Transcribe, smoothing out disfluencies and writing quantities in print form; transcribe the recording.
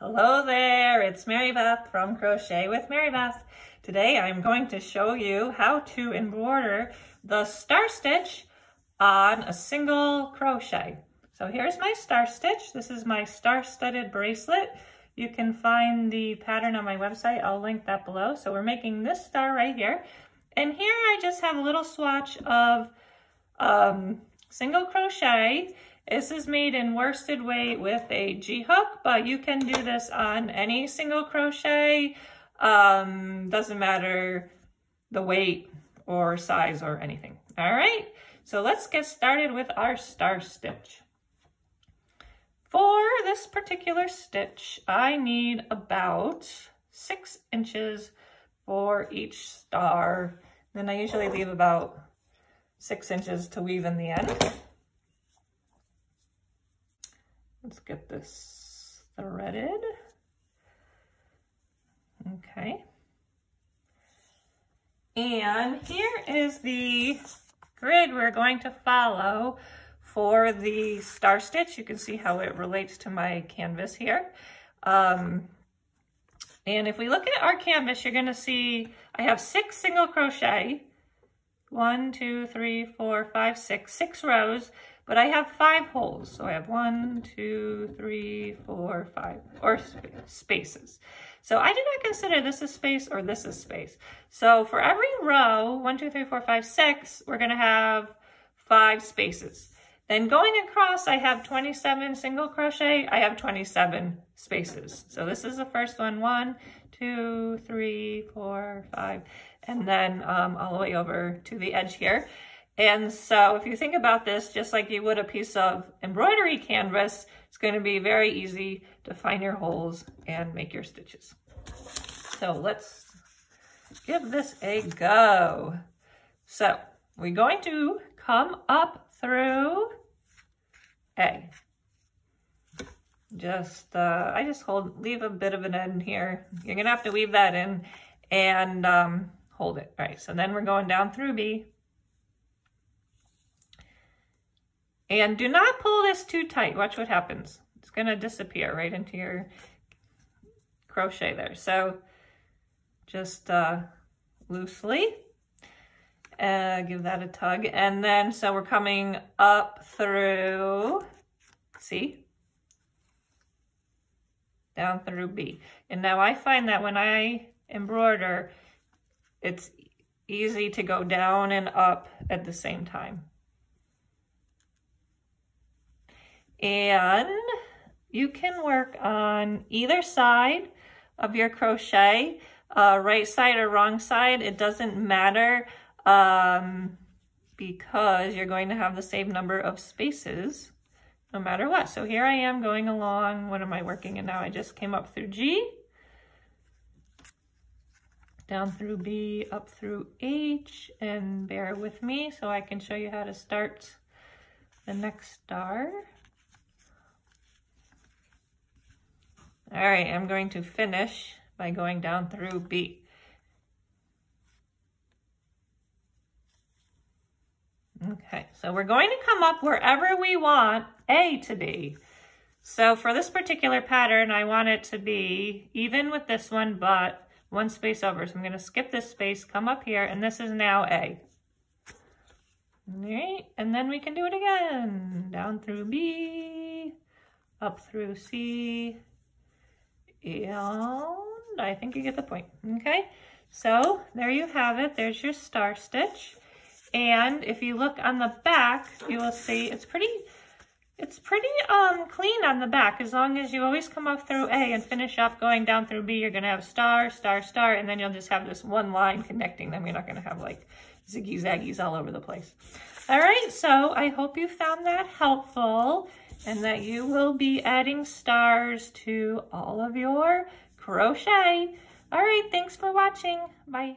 Hello there, it's Mary Beth from Crochet with Mary Beth. Today I'm going to show you how to embroider the star stitch on a single crochet. So here's my star stitch. This is my star-studded bracelet. You can find the pattern on my website. I'll link that below. So we're making this star right here. And here I just have a little swatch of single crochet. This is made in worsted weight with a G-hook, but you can do this on any single crochet. Doesn't matter the weight or size or anything. All right, so let's get started with our star stitch. For this particular stitch, I need about 6 inches for each star. Then I usually leave about 6 inches to weave in the end. Let's get this threaded. Okay. And here is the grid we're going to follow for the star stitch. You can see how it relates to my canvas here. And if we look at our canvas, you're going to see I have 6 single crochet. 1, 2, 3, 4, 5, 6 rows. But I have 5 holes, so I have 1, 2, 3, 4, 5, or spaces. So I do not consider this a space or this a space. So for every row, 1, 2, 3, 4, 5, 6, we're gonna have 5 spaces. Then going across, I have 27 single crochet, I have 27 spaces. So this is the first one, 1, 2, 3, 4, 5, and then all the way over to the edge here. And so if you think about this, just like you would a piece of embroidery canvas, it's going to be very easy to find your holes and make your stitches. So let's give this a go. So we're going to come up through A. I just leave a bit of an end here. You're going to have to weave that in and hold it. All right, so then we're going down through B. And do not pull this too tight. Watch what happens. It's going to disappear right into your crochet there. So just loosely give that a tug. And then, so we're coming up through C, down through B. And now I find that when I embroider, it's easy to go down and up at the same time. And you can work on either side of your crochet, right side or wrong side. It doesn't matter because you're going to have the same number of spaces no matter what. So here I am going along. What am I working in now? I just came up through G, down through B, up through H, and bear with me so I can show you how to start the next star. All right, I'm going to finish by going down through B. Okay, so we're going to come up wherever we want A to be. So for this particular pattern, I want it to be even with this one, but 1 space over. So I'm going to skip this space, come up here, and this is now A. All right, and then we can do it again. Down through B, up through C, and I think you get the point. Okay, so there you have it. There's your star stitch. And if you look on the back, you will see it's pretty clean on the back. As long as you always come up through A and finish off going down through B, you're gonna have star, star, star, and then you'll just have this one line connecting them. You're not gonna have like ziggy zaggies all over the place. All right, so I hope you found that helpful and that you will be adding stars to all of your crochet. All right, thanks for watching. Bye.